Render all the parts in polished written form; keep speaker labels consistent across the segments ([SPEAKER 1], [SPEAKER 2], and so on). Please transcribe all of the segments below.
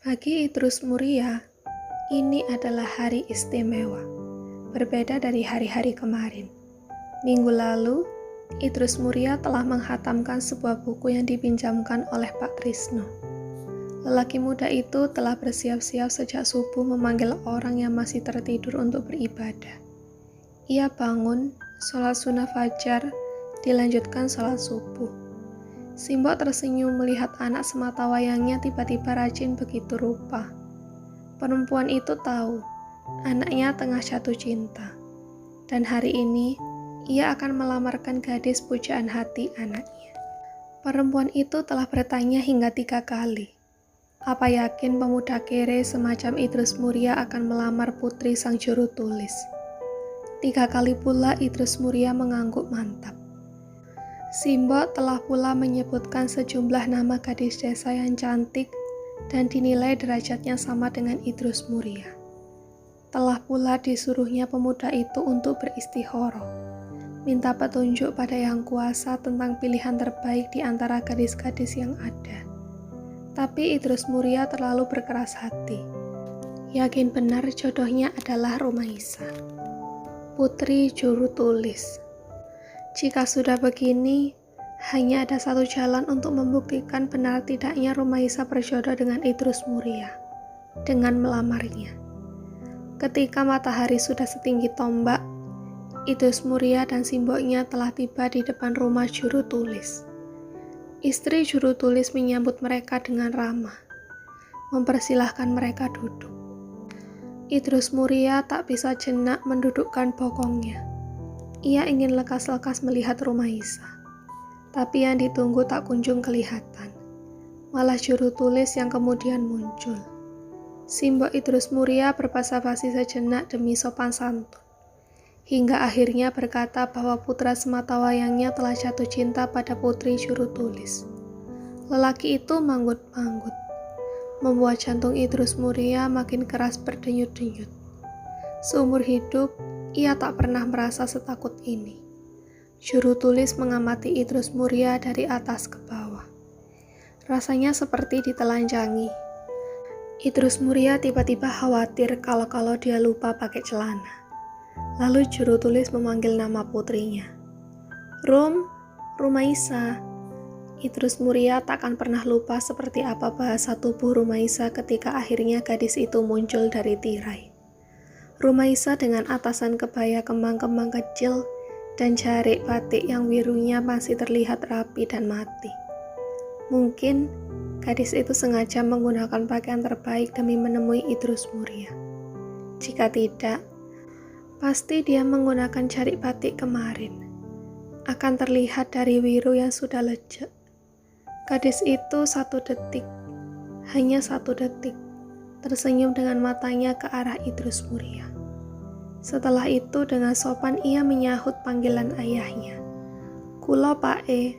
[SPEAKER 1] Bagi Idrus Muria, ini adalah hari istimewa, berbeda dari hari-hari kemarin. Minggu lalu, Idrus Muria telah menghatamkan sebuah buku yang dipinjamkan oleh Pak Trisno. Lelaki muda itu telah bersiap-siap sejak subuh memanggil orang yang masih tertidur untuk beribadah. Ia bangun, sholat sunnah fajar, dilanjutkan sholat subuh. Simbok tersenyum melihat anak semata wayangnya tiba-tiba rajin begitu rupa. Perempuan itu tahu, anaknya tengah jatuh cinta. Dan hari ini, ia akan melamarkan gadis pujaan hati anaknya. Perempuan itu telah bertanya hingga 3 kali. Apa yakin pemuda kere semacam Idrus Muria akan melamar putri sang juru tulis? 3 kali pula Idrus Muria mengangguk mantap. Simbok telah pula menyebutkan sejumlah nama gadis desa yang cantik dan dinilai derajatnya sama dengan Idrus Muria. Telah pula disuruhnya pemuda itu untuk beristihoro, minta petunjuk pada Yang Kuasa tentang pilihan terbaik di antara gadis-gadis yang ada. Tapi Idrus Muria terlalu berkeras hati. Yakin benar jodohnya adalah Rumaisa, putri juru tulis. Jika sudah begini, hanya ada satu jalan untuk membuktikan benar tidaknya Rumaisa berjodoh dengan Idrus Muria, dengan melamarnya. Ketika matahari sudah setinggi tombak, Idrus Muria dan simboknya telah tiba di depan rumah juru tulis. Istri juru tulis menyambut mereka dengan ramah, mempersilahkan mereka duduk. Idrus Muria tak bisa jenak mendudukkan bokongnya. Ia ingin lekas-lekas melihat Rumaisa, tapi yang ditunggu tak kunjung kelihatan. Malah juru tulis yang kemudian muncul. Simbok Idrus Muria berbasa-basi sejenak demi sopan santun, hingga akhirnya berkata bahwa putra semata wayangnya telah jatuh cinta pada putri juru tulis. Lelaki itu manggut-manggut, membuat jantung Idrus Muria makin keras berdenyut-denyut. Seumur hidup, ia tak pernah merasa setakut ini. Juru tulis mengamati Idrus Muria dari atas ke bawah. Rasanya seperti ditelanjangi. Idrus Muria tiba-tiba khawatir kalau dia lupa pakai celana. Lalu juru tulis memanggil nama putrinya. Rumaisa. Idrus Muria takkan pernah lupa seperti apa bahasa tubuh Rumaisa ketika akhirnya gadis itu muncul dari tirai. Rumaisa dengan atasan kebaya kembang-kembang kecil dan jarik batik yang birunya masih terlihat rapi dan mati. Mungkin gadis itu sengaja menggunakan pakaian terbaik demi menemui Idrus Muria. Jika tidak, pasti dia menggunakan jarik batik kemarin. Akan terlihat dari wiru yang sudah lecek. Gadis itu 1 detik, hanya 1 detik, tersenyum dengan matanya ke arah Idrus Muria. Setelah itu dengan sopan ia menyahut panggilan ayahnya. Kula Pak E.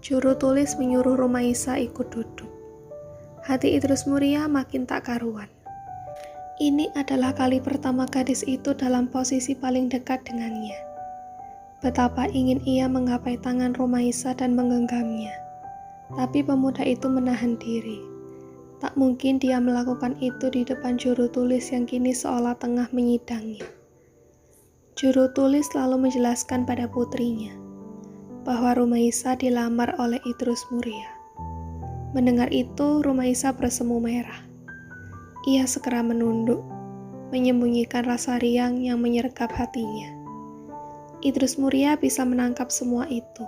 [SPEAKER 1] Juru tulis menyuruh Rumaisa ikut duduk. Hati Idrus Muria makin tak karuan. Ini adalah kali pertama gadis itu dalam posisi paling dekat dengannya. Betapa ingin ia menggapai tangan Rumaisa dan menggenggamnya. Tapi pemuda itu menahan diri. Tak mungkin dia melakukan itu di depan juru tulis yang kini seolah tengah menyidangnya. Juru tulis lalu menjelaskan pada putrinya bahwa Rumaisa dilamar oleh Idrus Muria. Mendengar itu, Rumaisa bersemu merah. Ia segera menunduk, menyembunyikan rasa riang yang menyergap hatinya. Idrus Muria bisa menangkap semua itu.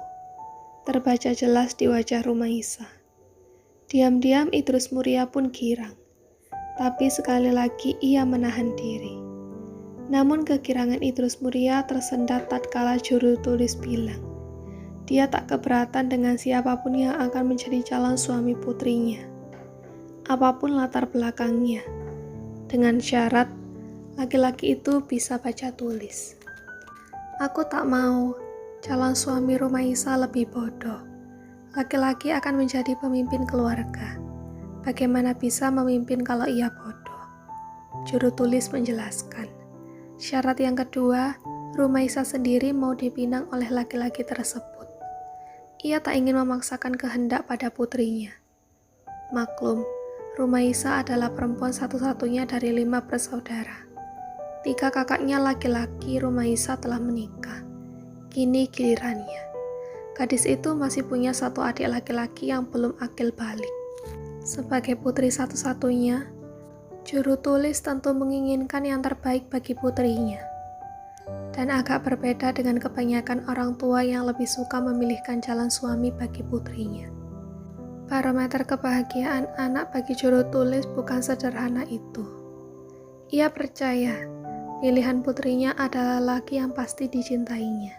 [SPEAKER 1] Terbaca jelas di wajah Rumaisa. Diam-diam Idrus Muria pun girang. Tapi sekali lagi ia menahan diri. Namun kegirangan Idrus Muria tersendat tatkala juru tulis bilang, dia tak keberatan dengan siapapun yang akan menjadi calon suami putrinya, apapun latar belakangnya, dengan syarat laki-laki itu bisa baca tulis. Aku tak mau calon suami Rumaisa lebih bodoh. Laki-laki akan menjadi pemimpin keluarga. Bagaimana bisa memimpin kalau ia bodoh? Juru tulis menjelaskan. Syarat yang kedua, Rumaisa sendiri mau dipinang oleh laki-laki tersebut. Ia tak ingin memaksakan kehendak pada putrinya. Maklum, Rumaisa adalah perempuan satu-satunya dari 5 bersaudara. 3 kakaknya laki-laki Rumaisa telah menikah. Kini gilirannya. Gadis itu masih punya 1 adik laki-laki yang belum akil balik. Sebagai putri satu-satunya, juru tulis tentu menginginkan yang terbaik bagi putrinya. Dan agak berbeda dengan kebanyakan orang tua yang lebih suka memilihkan jalan suami bagi putrinya. Parameter kebahagiaan anak bagi juru tulis bukan sederhana itu. Ia percaya pilihan putrinya adalah laki yang pasti dicintainya.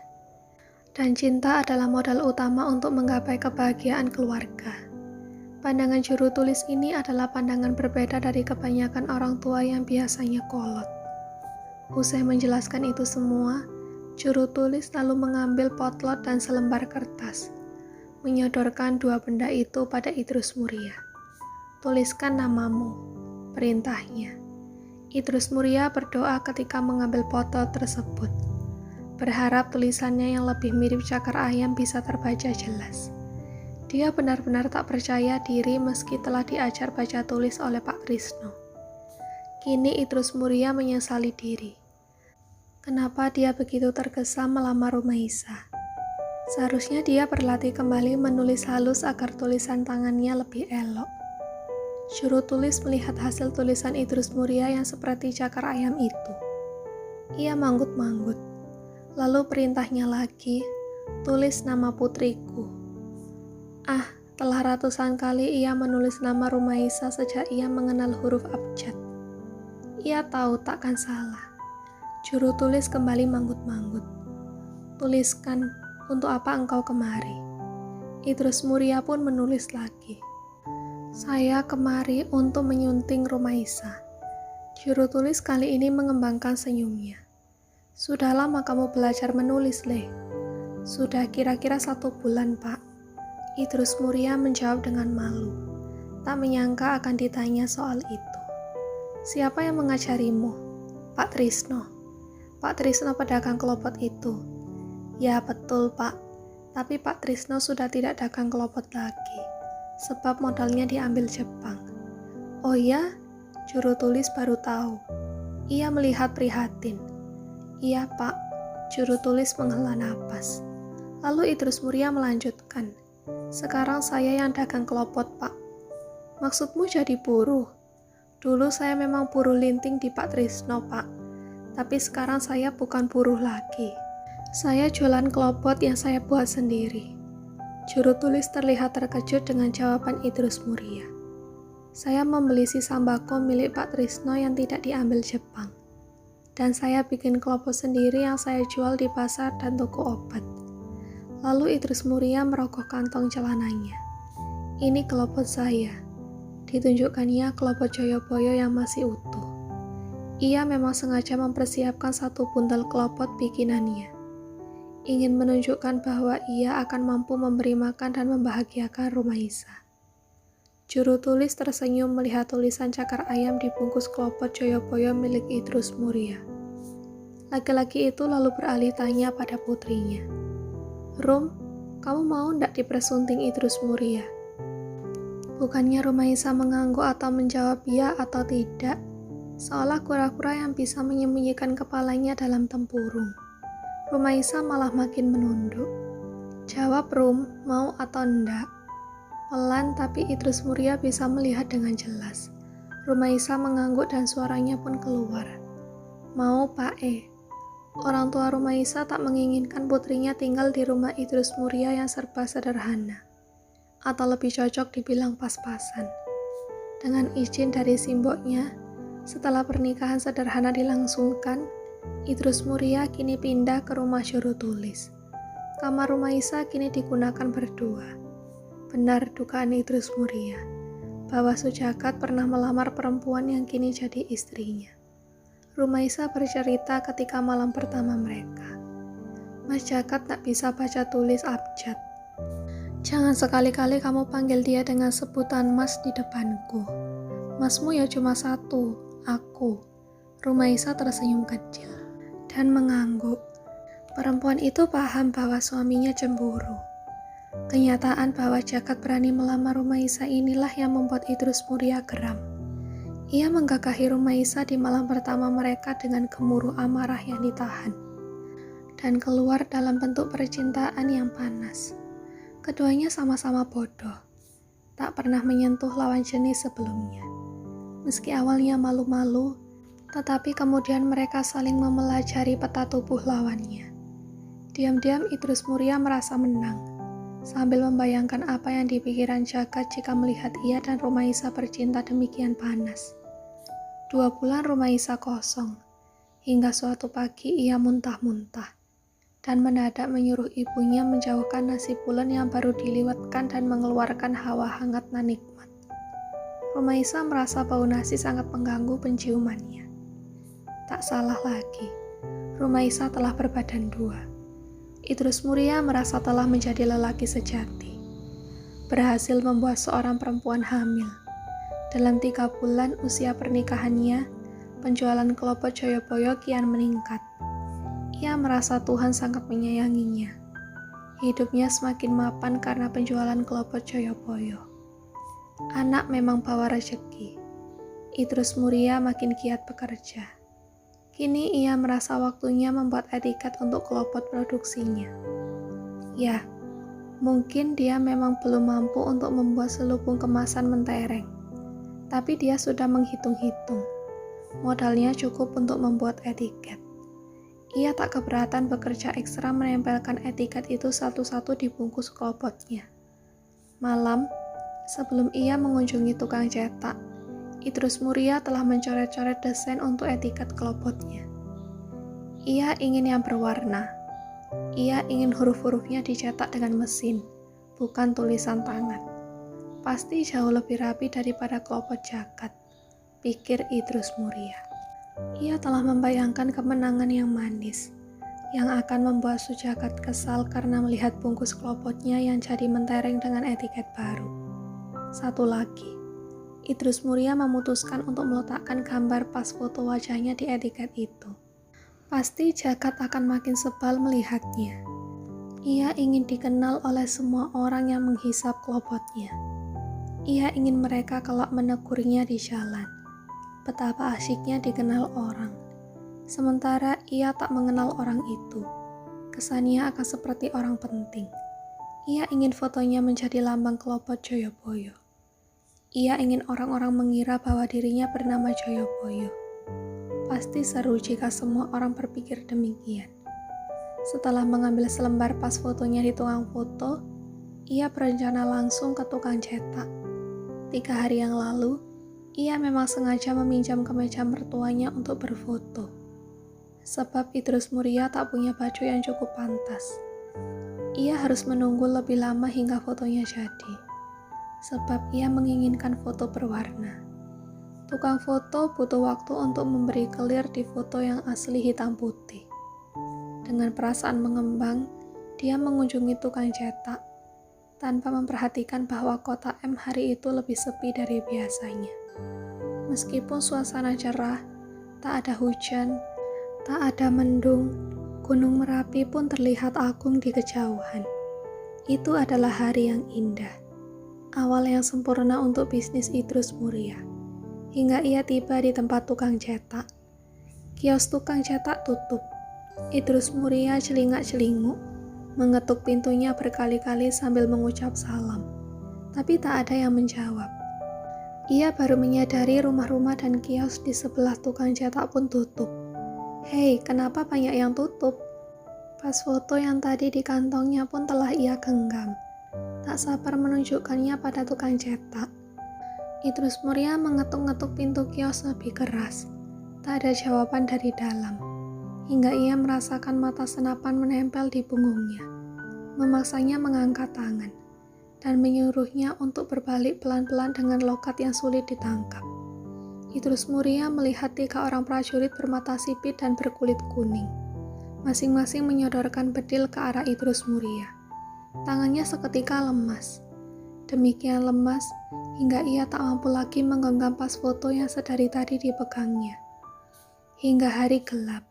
[SPEAKER 1] Dan cinta adalah modal utama untuk menggapai kebahagiaan keluarga. Pandangan juru tulis ini adalah pandangan berbeda dari kebanyakan orang tua yang biasanya kolot. Usai menjelaskan itu semua, juru tulis lalu mengambil potlot dan selembar kertas, menyodorkan 2 benda itu pada Idrus Muria. Tuliskan namamu, perintahnya. Idrus Muria berdoa ketika mengambil potlot tersebut, berharap tulisannya yang lebih mirip cakar ayam bisa terbaca jelas. Dia benar-benar tak percaya diri meski telah diajar baca tulis oleh Pak Trisno. Kini Idrus Muria menyesali diri. Kenapa dia begitu tergesa melamar Rumaisa? Seharusnya dia berlatih kembali menulis halus agar tulisan tangannya lebih elok. Juru tulis melihat hasil tulisan Idrus Muria yang seperti cakar ayam itu. Ia manggut-manggut. Lalu perintahnya lagi, tulis nama putriku. Telah ratusan kali ia menulis nama Rumaisa sejak ia mengenal huruf abjad. Ia tahu takkan salah. Juru tulis kembali manggut-manggut. Tuliskan, untuk apa engkau kemari? Idrus Muria pun menulis lagi. Saya kemari untuk menyunting Rumaisa. Juru tulis kali ini mengembangkan senyumnya. Sudah lama kamu belajar menulis, Le? Sudah kira-kira 1 bulan, Pak. Idrus Muria menjawab dengan malu. Tak menyangka akan ditanya soal itu. Siapa yang mengajarimu? Pak Trisno. Pak Trisno pedagang kelopot itu. Ya betul, Pak. Tapi Pak Trisno sudah tidak dagang kelopot lagi. Sebab modalnya diambil Jepang. Oh ya? Juru tulis baru tahu. Ia melihat prihatin. Iya, Pak. Juru tulis menghela napas. Lalu Idrus Muria melanjutkan. Sekarang saya yang dagang kelopot, Pak. Maksudmu jadi buruh? Dulu saya memang buruh linting di Pak Trisno, Pak. Tapi sekarang saya bukan buruh lagi. Saya jualan kelopot yang saya buat sendiri. Juru tulis terlihat terkejut dengan jawaban Idrus Muria. Saya membeli sisa sembako milik Pak Trisno yang tidak diambil Jepang. Dan saya bikin kelopot sendiri yang saya jual di pasar dan toko obat. Lalu Idrus Muria merogoh kantong celananya. Ini kelopot saya. Ditunjukkannya kelopot Joyoboyo yang masih utuh. Ia memang sengaja mempersiapkan 1 buntel kelopot bikinannya. Ingin menunjukkan bahwa ia akan mampu memberi makan dan membahagiakan Rumaisa. Juru tulis tersenyum melihat tulisan cakar ayam di bungkus kelopot Joyoboyo milik Idrus Muria. Laki-laki itu lalu beralih tanya pada putrinya. Rum, kamu mau ndak dipersunting Idrus Muria? Bukannya Rumaisa mengangguk atau menjawab ya atau tidak, seolah kura-kura yang bisa menyembunyikan kepalanya dalam tempurung. Rumaisa malah makin menunduk. Jawab Rum, mau atau ndak? Pelan tapi Idrus Muria bisa melihat dengan jelas. Rumaisa mengangguk dan suaranya pun keluar. Mau, Pak E. Orang tua Rumaisa tak menginginkan putrinya tinggal di rumah Idrus Muria yang serba sederhana. Atau lebih cocok dibilang pas-pasan. Dengan izin dari simboknya, setelah pernikahan sederhana dilangsungkan, Idrus Muria kini pindah ke rumah juru tulis. Kamar Rumaisa kini digunakan berdua. Benar dugaan Idrus Muria, bahwa Sujakat pernah melamar perempuan yang kini jadi istrinya. Rumaisa bercerita ketika malam pertama mereka. Mas Jakat tak bisa baca tulis abjad. Jangan sekali-kali kamu panggil dia dengan sebutan mas di depanku. Masmu ya cuma 1, aku. Rumaisa tersenyum kecil dan mengangguk. Perempuan itu paham bahwa suaminya cemburu. Kenyataan bahwa Jagat berani melamar Rumaisa inilah yang membuat Idrus Muria geram. Ia menggagahi Rumaisa di malam pertama mereka dengan gemuruh amarah yang ditahan, dan keluar dalam bentuk percintaan yang panas. Keduanya sama-sama bodoh, tak pernah menyentuh lawan jenis sebelumnya. Meski awalnya malu-malu, tetapi kemudian mereka saling mempelajari peta tubuh lawannya. Diam-diam Idrus Muria merasa menang, sambil membayangkan apa yang dipikiran Jagat jika melihat ia dan Rumaisa bercinta demikian panas. 2 bulan Rumaisa kosong, hingga suatu pagi ia muntah-muntah, dan mendadak menyuruh ibunya menjauhkan nasi pulen yang baru diliwetkan dan mengeluarkan hawa hangat nan nikmat. Rumaisa merasa bau nasi sangat mengganggu penciumannya. Tak salah lagi, Rumaisa telah berbadan 2. Idrus Muria merasa telah menjadi lelaki sejati, berhasil membuat seorang perempuan hamil. Dalam 3 bulan usia pernikahannya, penjualan kelopot Joyoboyo kian meningkat. Ia merasa Tuhan sangat menyayanginya. Hidupnya semakin mapan karena penjualan kelopot Joyoboyo. Anak memang bawa rezeki. Idrus Muria makin giat bekerja. Kini ia merasa waktunya membuat etiket untuk kelopot produksinya. Ya, mungkin dia memang belum mampu untuk membuat selubung kemasan mentereng. Tapi dia sudah menghitung-hitung. Modalnya cukup untuk membuat etiket. Ia tak keberatan bekerja ekstra menempelkan etiket itu satu-satu di bungkus kelopotnya. Malam, sebelum ia mengunjungi tukang cetak, Idrus Muria telah mencoret-coret desain untuk etiket kelopotnya. Ia ingin yang berwarna. Ia ingin huruf-hurufnya dicetak dengan mesin, bukan tulisan tangan. Pasti jauh lebih rapi daripada kelopot Jagat, pikir Idrus Muria. Ia telah membayangkan kemenangan yang manis, yang akan membuat Sujagat kesal karena melihat bungkus kelopotnya yang jadi mentereng dengan etiket baru. Satu lagi, Idrus Muria memutuskan untuk meletakkan gambar pas foto wajahnya di etiket itu. Pasti Jagat akan makin sebal melihatnya. Ia ingin dikenal oleh semua orang yang menghisap kelopotnya. Ia ingin mereka kelak menegurnya di jalan. Betapa asyiknya dikenal orang. Sementara ia tak mengenal orang itu. Kesannya akan seperti orang penting. Ia ingin fotonya menjadi lambang kelopot Joyoboyo. Ia ingin orang-orang mengira bahwa dirinya bernama Joyoboyo. Pasti seru jika semua orang berpikir demikian. Setelah mengambil selembar pas fotonya di tukang foto, ia berencana langsung ke tukang cetak. 3 hari yang lalu, ia memang sengaja meminjam kemeja mertuanya untuk berfoto. Sebab Idrus Muria tak punya baju yang cukup pantas. Ia harus menunggu lebih lama hingga fotonya jadi. Sebab ia menginginkan foto berwarna. Tukang foto butuh waktu untuk memberi clear di foto yang asli hitam putih. Dengan perasaan mengembang, dia mengunjungi tukang cetak, tanpa memperhatikan bahwa kota M hari itu lebih sepi dari biasanya. Meskipun suasana cerah, tak ada hujan, tak ada mendung, Gunung Merapi pun terlihat agung di kejauhan. Itu adalah hari yang indah, awal yang sempurna untuk bisnis Idrus Muria. Hingga ia tiba di tempat tukang cetak. Kios tukang cetak tutup. Idrus Muria celingak-celinguk, mengetuk pintunya berkali-kali sambil mengucap salam, tapi tak ada yang menjawab. Ia baru menyadari rumah-rumah dan kios di sebelah tukang cetak pun tutup. Hei, kenapa banyak yang tutup? Pas foto yang tadi di kantongnya pun telah ia genggam. Tak sabar menunjukkannya pada tukang cetak. Idrus Muria mengetuk-ngetuk pintu kios lebih keras. Tak ada jawaban dari dalam. Hingga ia merasakan mata senapan menempel di punggungnya. Memaksanya mengangkat tangan, dan menyuruhnya untuk berbalik pelan-pelan dengan logat yang sulit ditangkap. Idrus Muria melihat 3 orang prajurit bermata sipit dan berkulit kuning. Masing-masing menyodorkan bedil ke arah Idrus Muria. Tangannya seketika lemas. Demikian lemas, hingga ia tak mampu lagi menggenggam pas foto yang sedari tadi dipegangnya. Hingga hari gelap,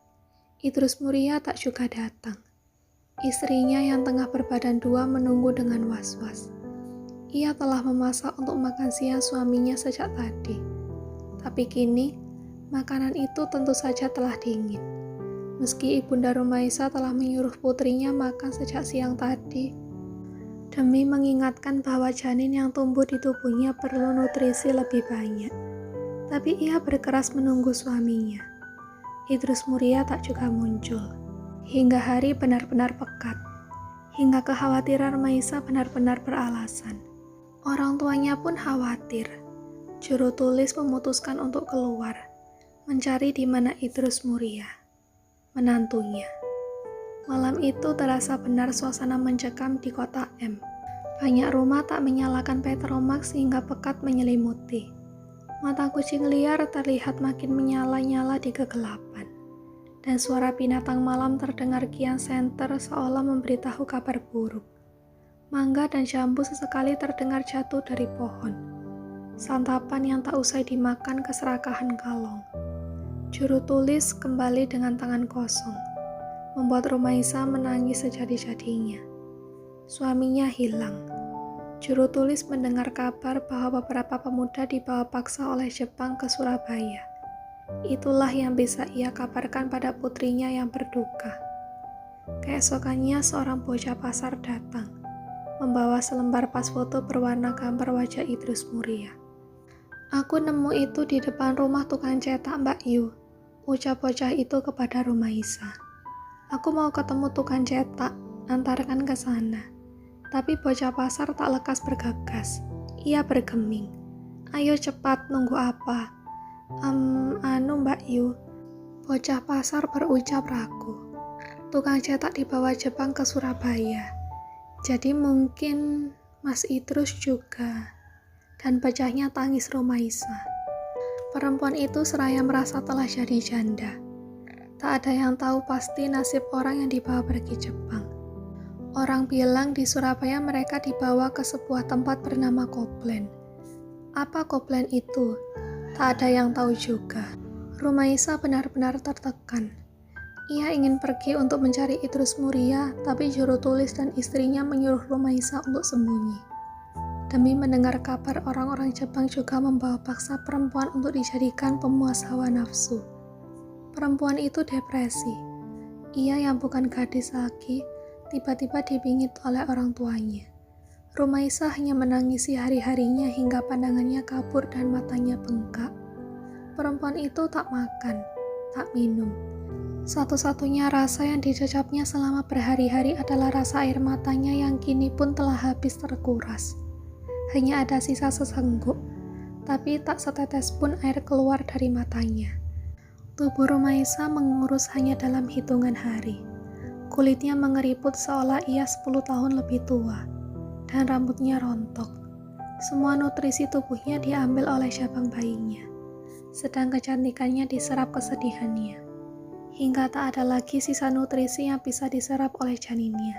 [SPEAKER 1] Idrus Muria tak juga datang. Istrinya yang tengah berbadan dua menunggu dengan was-was. Ia telah memasak untuk makan siang suaminya sejak tadi. Tapi kini, makanan itu tentu saja telah dingin. Meski Ibunda Rumaisa telah menyuruh putrinya makan sejak siang tadi, demi mengingatkan bahwa janin yang tumbuh di tubuhnya perlu nutrisi lebih banyak. Tapi ia berkeras menunggu suaminya. Idrus Muria tak juga muncul. Hingga hari benar-benar pekat. Hingga kekhawatiran Rumaisa benar-benar beralasan. Orang tuanya pun khawatir. Juru tulis memutuskan untuk keluar, mencari di mana Idrus Muria, menantunya. Malam itu terasa benar suasana mencekam di kota M. Banyak rumah tak menyalakan petromak sehingga pekat menyelimuti. Mata kucing liar terlihat makin menyala-nyala di kegelapan. Dan suara binatang malam terdengar kian senter seolah memberitahu kabar buruk. Mangga dan jambu sesekali terdengar jatuh dari pohon. Santapan yang tak usai dimakan keserakahan kalong. Juru tulis kembali dengan tangan kosong, membuat Rumaisa menangis sejadi-jadinya. Suaminya hilang. Juru tulis mendengar kabar bahwa beberapa pemuda dibawa paksa oleh Jepang ke Surabaya. Itulah yang bisa ia kabarkan pada putrinya yang berduka. Keesokannya seorang bocah pasar datang, membawa selembar pas foto berwarna gambar wajah Idrus Muria. "Aku nemu itu di depan rumah tukang cetak Mbak Yu," ucap bocah itu kepada Rumaisa. "Aku mau ketemu tukang cetak, antarkan ke sana." Tapi bocah pasar tak lekas bergegas. Ia bergeming. "Ayo cepat, nunggu apa?" Mbak Yu," bocah pasar berucap ragu. "Tukang cetak dibawa Jepang ke Surabaya. Jadi mungkin Mas Idrus juga." Dan pecahnya tangis Rumaisa. Perempuan itu seraya merasa telah jadi janda. Tak ada yang tahu pasti nasib orang yang dibawa pergi Jepang. Orang bilang di Surabaya mereka dibawa ke sebuah tempat bernama Koblen. Apa Koblen itu? Tak ada yang tahu juga. Rumaisa benar-benar tertekan. Ia ingin pergi untuk mencari Idrus Muria, tapi juru tulis dan istrinya menyuruh Rumaisa untuk sembunyi. Demi mendengar kabar orang-orang Jepang juga membawa paksa perempuan untuk dijadikan pemuas hawa nafsu. Perempuan itu depresi. Ia yang bukan gadis lagi, tiba-tiba dibingit oleh orang tuanya. Rumaisa hanya menangisi hari-harinya hingga pandangannya kabur dan matanya bengkak. Perempuan itu tak makan, tak minum. Satu-satunya rasa yang dicecapnya selama berhari-hari adalah rasa air matanya yang kini pun telah habis terkuras. Hanya ada sisa sesengguk, tapi tak setetes pun air keluar dari matanya. Tubuh Rumaisa mengurus hanya dalam hitungan hari. Kulitnya mengeriput seolah ia 10 tahun lebih tua. Dan rambutnya rontok. Semua nutrisi tubuhnya diambil oleh cabang bayinya, sedang kecantikannya diserap kesedihannya, hingga tak ada lagi sisa nutrisi yang bisa diserap oleh janinnya.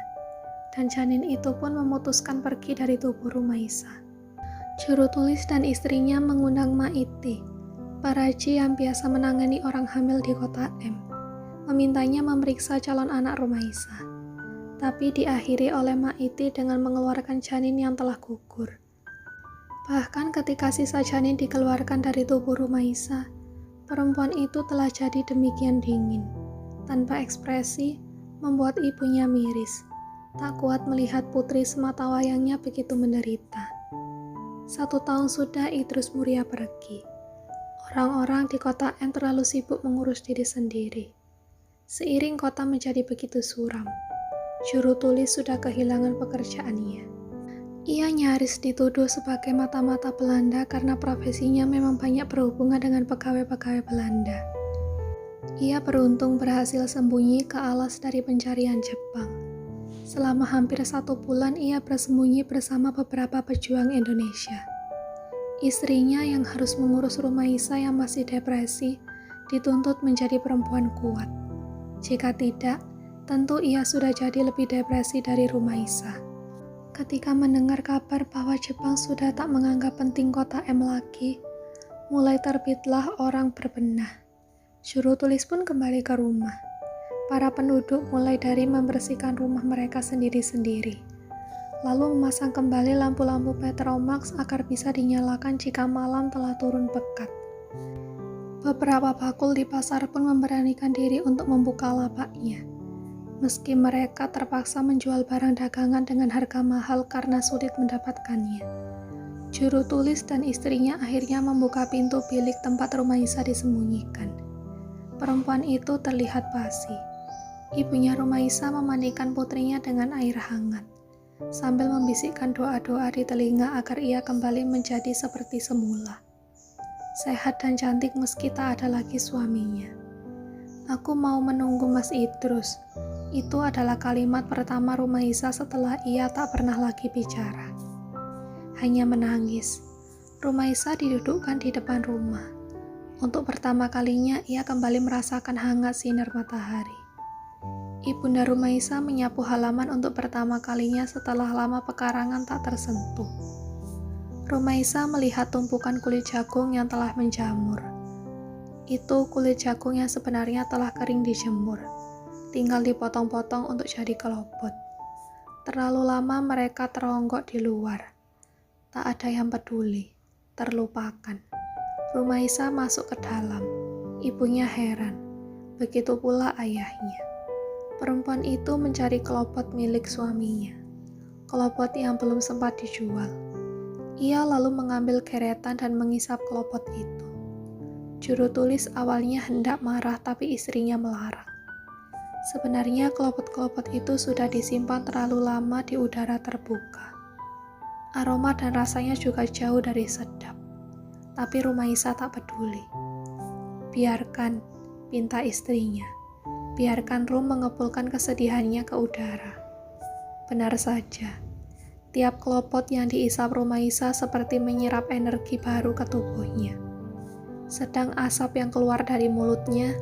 [SPEAKER 1] Dan janin itu pun memutuskan pergi dari tubuh Rumaisa. Juru tulis dan istrinya mengundang Maiti, paraji yang biasa menangani orang hamil di kota M, memintanya memeriksa calon anak Rumaisa. Tapi diakhiri oleh Maiti dengan mengeluarkan janin yang telah gugur. Bahkan ketika sisa janin dikeluarkan dari tubuh Rumaisa, perempuan itu telah jadi demikian dingin, tanpa ekspresi, membuat ibunya miris, tak kuat melihat putri sematawayangnya begitu menderita. 1 tahun sudah Idrus Muria pergi. Orang-orang di kota M terlalu sibuk mengurus diri sendiri. Seiring kota menjadi begitu suram, juru tulis sudah kehilangan pekerjaannya. Ia nyaris dituduh sebagai mata-mata Belanda karena profesinya memang banyak berhubungan dengan pegawai-pegawai Belanda. Ia beruntung berhasil sembunyi ke alas dari pencarian Jepang. Selama hampir 1 bulan ia bersembunyi bersama beberapa pejuang Indonesia. Istrinya yang harus mengurus Rumaisa yang masih depresi dituntut menjadi perempuan kuat. Jika tidak, tentu ia sudah jadi lebih depresi dari Rumaisa. Ketika mendengar kabar bahwa Jepang sudah tak menganggap penting kota M lagi, mulai terbitlah orang berbenah. Juru tulis pun kembali ke rumah. Para penduduk mulai dari membersihkan rumah mereka sendiri-sendiri, lalu memasang kembali lampu-lampu Petromax agar bisa dinyalakan jika malam telah turun pekat. Beberapa bakul di pasar pun memberanikan diri untuk membuka lapaknya, meski mereka terpaksa menjual barang dagangan dengan harga mahal karena sulit mendapatkannya. Juru tulis dan istrinya akhirnya membuka pintu bilik tempat Rumaisa disembunyikan. Perempuan itu terlihat basi. Ibunya Rumaisa memandikan putrinya dengan air hangat, sambil membisikkan doa-doa di telinga agar ia kembali menjadi seperti semula. Sehat dan cantik meski tak ada lagi suaminya. "Aku mau menunggu Mas Idrus." Itu adalah kalimat pertama Rumaisa setelah ia tak pernah lagi bicara. Hanya menangis. Rumaisa didudukkan di depan rumah. Untuk pertama kalinya ia kembali merasakan hangat sinar matahari. Ibunda Rumaisa menyapu halaman untuk pertama kalinya setelah lama pekarangan tak tersentuh. Rumaisa melihat tumpukan kulit jagung yang telah menjamur. Itu kulit jagung yang sebenarnya telah kering dijemur, tinggal dipotong-potong untuk jadi kelopot. Terlalu lama mereka teronggok di luar. Tak ada yang peduli, terlupakan. Rumaisa masuk ke dalam. Ibunya heran, begitu pula ayahnya. Perempuan itu mencari kelopot milik suaminya, kelopot yang belum sempat dijual. Ia lalu mengambil geretan dan mengisap kelopot itu. Juru tulis awalnya hendak marah, tapi istrinya melarang. Sebenarnya kelopot-kelopot itu sudah disimpan terlalu lama di udara terbuka. Aroma dan rasanya juga jauh dari sedap. Tapi Rumaisa tak peduli. "Biarkan," pinta istrinya. "Biarkan Rum mengepulkan kesedihannya ke udara." Benar saja, tiap kelopot yang diisap Rumaisa seperti menyerap energi baru ke tubuhnya. Sedang asap yang keluar dari mulutnya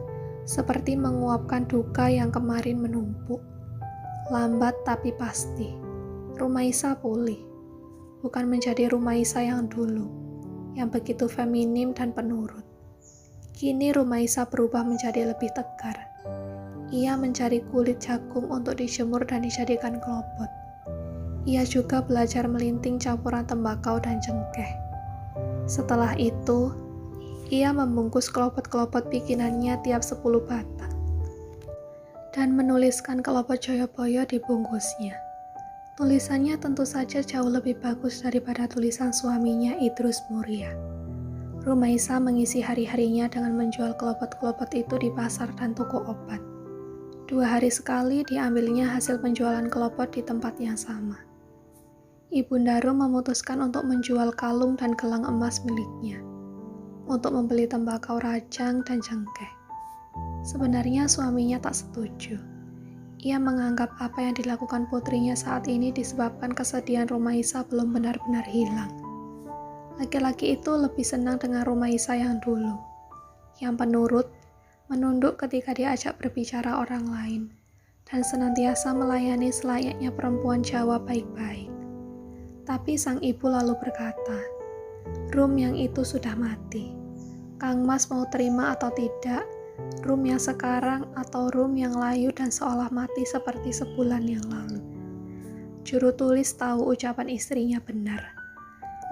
[SPEAKER 1] seperti menguapkan duka yang kemarin menumpuk. Lambat tapi pasti, Rumaisa pulih. Bukan menjadi Rumaisa yang dulu, yang begitu feminim dan penurut. Kini Rumaisa berubah menjadi lebih tegar. Ia mencari kulit jagung untuk dijemur dan dijadikan kelopot. Ia juga belajar melinting campuran tembakau dan cengkeh. Setelah itu, ia membungkus kelopot-kelopot bikinannya tiap 10 batang dan menuliskan kelopot Joyoboyo di bungkusnya. Tulisannya tentu saja jauh lebih bagus daripada tulisan suaminya Idrus Muria. Rumaisa mengisi hari-harinya dengan menjual kelopot-kelopot itu di pasar dan toko obat. 2 hari sekali diambilnya hasil penjualan kelopot di tempat yang sama. Ibunda Rum memutuskan untuk menjual kalung dan gelang emas miliknya, untuk membeli tembakau rajang dan cengkeh. Sebenarnya suaminya tak setuju. Ia menganggap apa yang dilakukan putrinya saat ini disebabkan kesedihan Rumaisa belum benar-benar hilang. Laki-laki itu lebih senang dengan Rumaisa yang dulu, yang penurut, menunduk ketika diajak berbicara orang lain, dan senantiasa melayani selayaknya perempuan Jawa baik-baik. Tapi sang ibu lalu berkata, "Rum yang itu sudah mati. Kang Mas mau terima atau tidak, Rum yang sekarang atau Rum yang layu dan seolah mati seperti sebulan yang lalu." Juru tulis tahu ucapan istrinya benar.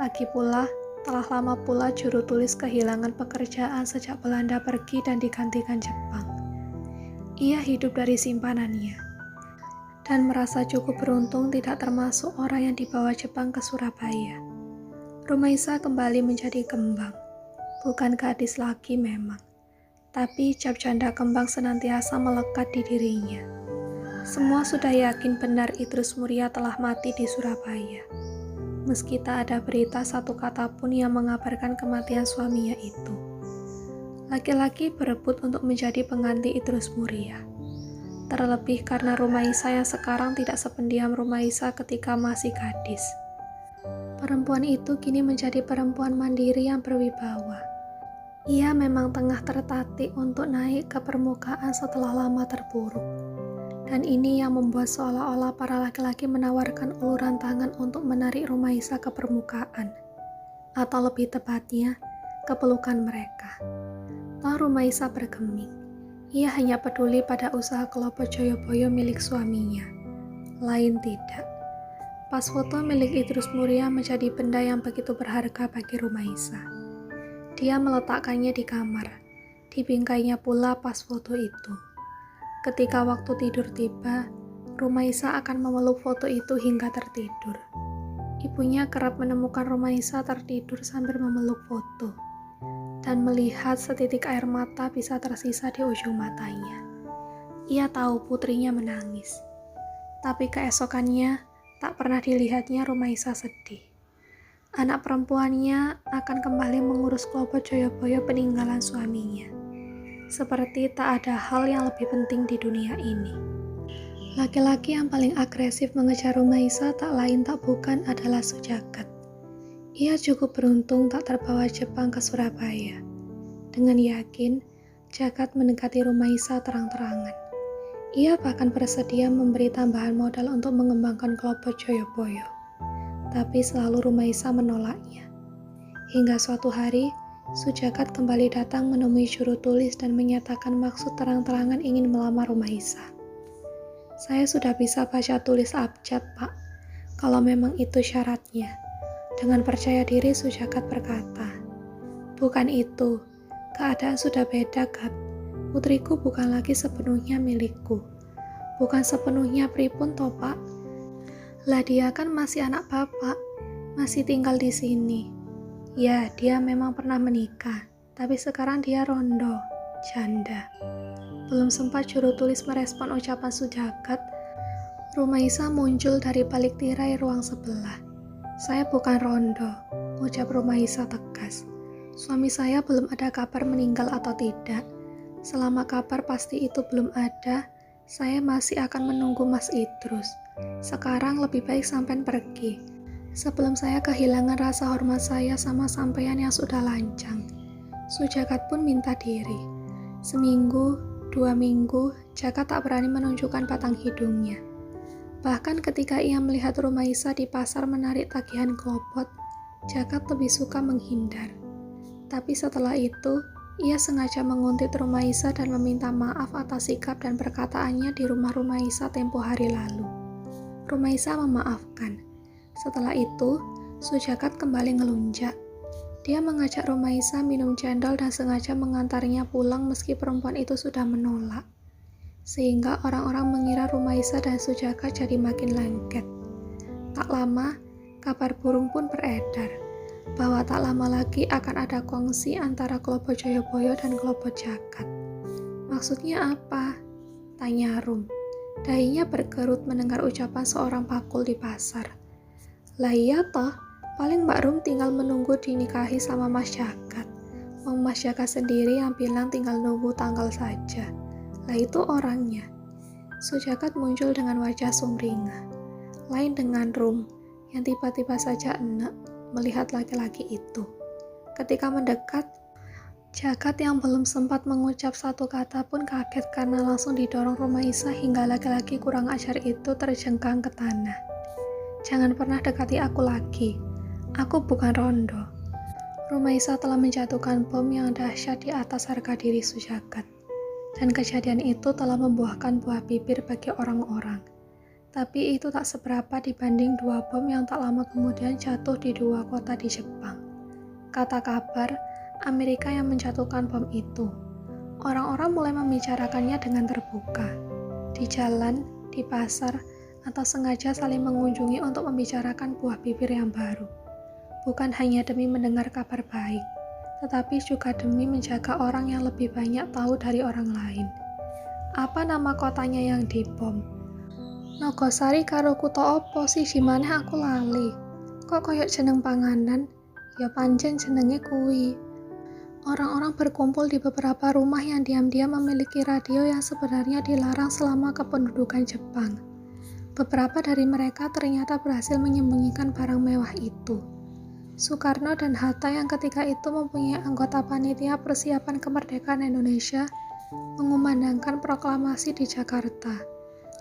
[SPEAKER 1] Lagi pula, telah lama pula juru tulis kehilangan pekerjaan sejak Belanda pergi dan digantikan Jepang. Ia hidup dari simpanannya, dan merasa cukup beruntung tidak termasuk orang yang dibawa Jepang ke Surabaya. Rumaisa kembali menjadi kembang, bukan gadis lagi memang, tapi cap janda kembang senantiasa melekat di dirinya. Semua sudah yakin benar Idrus Muria telah mati di Surabaya. Meski tak ada berita satu kata pun yang mengabarkan kematian suaminya itu. Laki-laki berebut untuk menjadi pengganti Idrus Muria. Terlebih karena Rumaisa yang sekarang tidak sependiam Rumaisa ketika masih gadis. Perempuan itu kini menjadi perempuan mandiri yang berwibawa. Ia memang tengah tertatih untuk naik ke permukaan setelah lama terpuruk. Dan ini yang membuat seolah-olah para laki-laki menawarkan uluran tangan untuk menarik Rumaisa ke permukaan. Atau lebih tepatnya, ke pelukan mereka. Toh Rumaisa bergeming. Ia hanya peduli pada usaha Klopo Joyoboyo milik suaminya. Lain tidak. Pas foto milik Idrus Muria menjadi benda yang begitu berharga bagi Rumaisa. Dia meletakkannya di kamar. Di bingkainya pula pas foto itu. Ketika waktu tidur tiba, Rumaisa akan memeluk foto itu hingga tertidur. Ibunya kerap menemukan Rumaisa tertidur sambil memeluk foto dan melihat setitik air mata bisa tersisa di ujung matanya. Ia tahu putrinya menangis, tapi keesokannya tak pernah dilihatnya Rumaisa sedih. Anak perempuannya akan kembali mengurus Klopo Joyoboyo peninggalan suaminya. Seperti tak ada hal yang lebih penting di dunia ini. Laki-laki yang paling agresif mengejar Rumaisa tak lain tak bukan adalah Sujagat. Ia cukup beruntung tak terbawa Jepang ke Surabaya. Dengan yakin, Jagat mendekati Rumaisa terang-terangan. Ia bahkan bersedia memberi tambahan modal untuk mengembangkan Klopo Joyoboyo. Tapi selalu Rumaisa menolaknya. Hingga suatu hari, Sujagat kembali datang menemui juru tulis dan menyatakan maksud terang-terangan ingin melamar Rumaisa. Saya sudah bisa baca tulis abjad, Pak, kalau memang itu syaratnya. Dengan percaya diri Sujagat berkata, "Bukan itu, keadaan sudah beda, Gat. Putriku bukan lagi sepenuhnya milikku. Bukan sepenuhnya pripun toh, Pak. Lah dia kan masih anak Bapak, masih tinggal di sini. Ya, dia memang pernah menikah, tapi sekarang dia rondo, janda." Belum sempat juru tulis merespon ucapan Sujagat, Rumaisa muncul dari balik tirai ruang sebelah. "Saya bukan rondo," ucap Rumaisa tegas. "Suami saya belum ada kabar meninggal atau tidak. Selama kabar pasti itu belum ada, saya masih akan menunggu Mas Idrus. Sekarang lebih baik sampean pergi, sebelum saya kehilangan rasa hormat saya sama sampean yang sudah lancang." Sujagat pun minta diri. Seminggu, 2 minggu, Jagat tak berani menunjukkan batang hidungnya. Bahkan ketika ia melihat Rumaisa di pasar menarik tagihan klopot, Jagat lebih suka menghindar. Tapi setelah itu, ia sengaja menguntit Rumaisa dan meminta maaf atas sikap dan perkataannya di rumah Rumaisa tempo hari lalu. Rumaisa memaafkan. Setelah itu, Sujagat kembali ngelunjak. Dia mengajak Rumaisa minum cendol dan sengaja mengantarnya pulang meski perempuan itu sudah menolak. Sehingga orang-orang mengira Rumaisa dan Sujagat jadi makin lengket. Tak lama, kabar burung pun beredar, bahwa tak lama lagi akan ada kongsi antara Klopo Joyoboyo dan Klopo Jagat. "Maksudnya apa?" tanya Rum. Dahinya berkerut mendengar ucapan seorang pakul di pasar. "Lah iya toh, paling Mbak Rum tinggal menunggu dinikahi sama Mas Jagat. Wong Mas Jagat sendiri yang bilang tinggal nunggu tanggal saja. Lah itu orangnya." Sujagat muncul dengan wajah sumringah. Lain dengan Rum, yang tiba-tiba saja enek melihat laki-laki itu. Ketika mendekat, Jagat yang belum sempat mengucap satu kata pun kaget karena langsung didorong Rumaisa hingga laki-laki kurang ajar itu terjengkang ke tanah. "Jangan pernah dekati aku lagi. Aku bukan rondo." Rumaisa telah menjatuhkan bom yang dahsyat di atas harga diri Sujagat. Dan kejadian itu telah membuahkan buah bibir bagi orang-orang. Tapi itu tak seberapa dibanding 2 bom yang tak lama kemudian jatuh di 2 kota di Jepang. Kata kabar, Amerika yang menjatuhkan bom itu. Orang-orang mulai membicarakannya dengan terbuka. Di jalan, di pasar, atau sengaja saling mengunjungi untuk membicarakan buah bibir yang baru. Bukan hanya demi mendengar kabar baik, tetapi juga demi menjaga orang yang lebih banyak tahu dari orang lain. Apa nama kotanya yang dibom? Nogosari karo kuto opo sih dimana aku lali. Kok koyok jeneng panganan? Ya pancen jenenge kuwi. Orang-orang berkumpul di beberapa rumah yang diam-diam memiliki radio yang sebenarnya dilarang selama kependudukan Jepang. Beberapa dari mereka ternyata berhasil menyembunyikan barang mewah itu. Soekarno dan Hatta yang ketika itu mempunyai anggota panitia persiapan kemerdekaan Indonesia mengumandangkan proklamasi di Jakarta.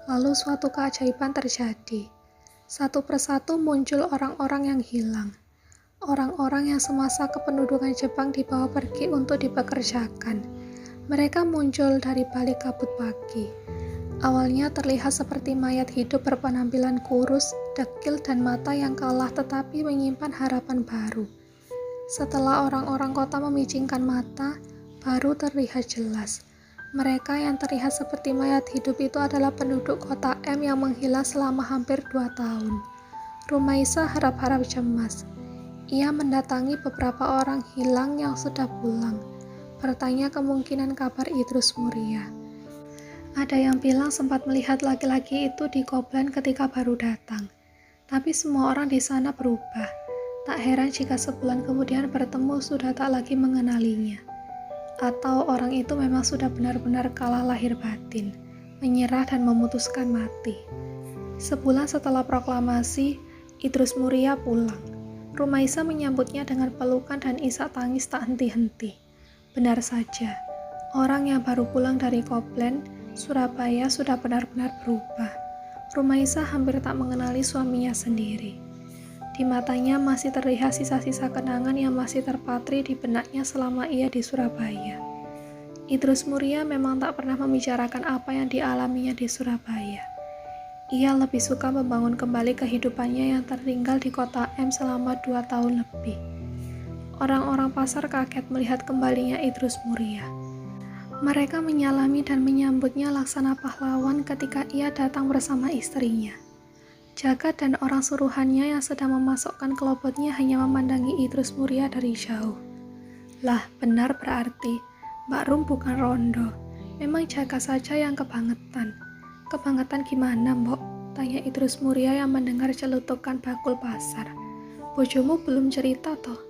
[SPEAKER 1] Lalu suatu keajaiban terjadi. Satu persatu muncul orang-orang yang hilang. Orang-orang yang semasa kependudukan Jepang dibawa pergi untuk dipekerjakan. Mereka muncul dari balik kabut pagi. Awalnya terlihat seperti mayat hidup berpenampilan kurus, dekil, dan mata yang kalah tetapi menyimpan harapan baru. Setelah orang-orang kota memicingkan mata, baru terlihat jelas. Mereka yang terlihat seperti mayat hidup itu adalah penduduk kota M yang menghilang selama hampir 2 tahun. Rumaisa harap-harap cemas. Ia mendatangi beberapa orang hilang yang sudah pulang, bertanya kemungkinan kabar Idrus Muria. Ada yang bilang sempat melihat laki-laki itu di Koblen ketika baru datang, tapi semua orang di sana berubah. Tak heran jika sebulan kemudian bertemu sudah tak lagi mengenalinya. Atau orang itu memang sudah benar-benar kalah lahir batin, menyerah dan memutuskan mati. Sebulan setelah proklamasi, Idrus Muria pulang. Rumaisa menyambutnya dengan pelukan dan isak tangis tak henti-henti. Benar saja, orang yang baru pulang dari Koblen, Surabaya sudah benar-benar berubah. Rumaisa hampir tak mengenali suaminya sendiri. Di matanya masih terlihat sisa-sisa kenangan yang masih terpatri di benaknya selama ia di Surabaya. Idrus Muria memang tak pernah membicarakan apa yang dialaminya di Surabaya. Ia lebih suka membangun kembali kehidupannya yang tertinggal di kota M selama 2 tahun lebih. Orang-orang pasar kaget melihat kembalinya Idrus Muria. Mereka menyalami dan menyambutnya laksana pahlawan ketika ia datang bersama istrinya. Jagat dan orang suruhannya yang sedang memasokkan kelopotnya hanya memandangi Idrus Muria dari jauh. Lah, benar berarti Mbak Rum bukan rondo. Memang Jaga saja yang kebangetan. Kebangetan gimana, Mbok? Tanya Idrus Muria yang mendengar celutukan bakul pasar. Bojomu belum cerita toh?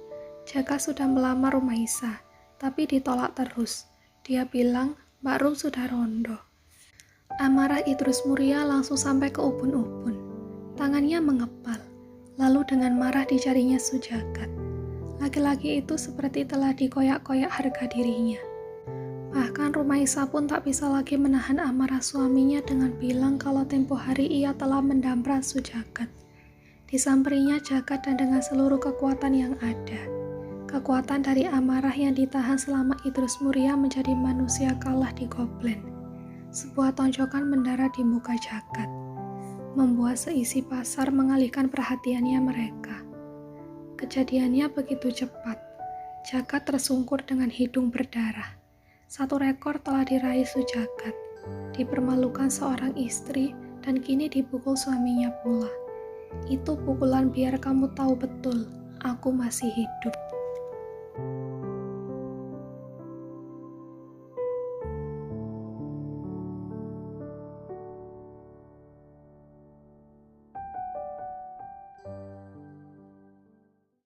[SPEAKER 1] Jaga sudah melamar Rumaisa, tapi ditolak terus. Dia bilang, Mbak Rum sudah rondo. Amarah Idrus Muria langsung sampai ke ubun-ubun. Tangannya mengepal, lalu dengan marah dicarinya Sujagat. Laki-laki itu seperti telah dikoyak-koyak harga dirinya. Bahkan Rumaisa pun tak bisa lagi menahan amarah suaminya dengan bilang kalau tempo hari ia telah mendamprat Sujagat. Disamperinya Jagat dan dengan seluruh kekuatan yang ada. Kekuatan dari amarah yang ditahan selama Idrus Muria menjadi manusia kalah di Koblen. Sebuah tonjokan mendarat di muka Jagat, membuat seisi pasar mengalihkan perhatiannya mereka. Kejadiannya begitu cepat. Jagat tersungkur dengan hidung berdarah. Satu rekor telah diraih Sujagat, dipermalukan seorang istri dan kini dipukul suaminya pula. Itu pukulan biar kamu tahu betul, aku masih hidup.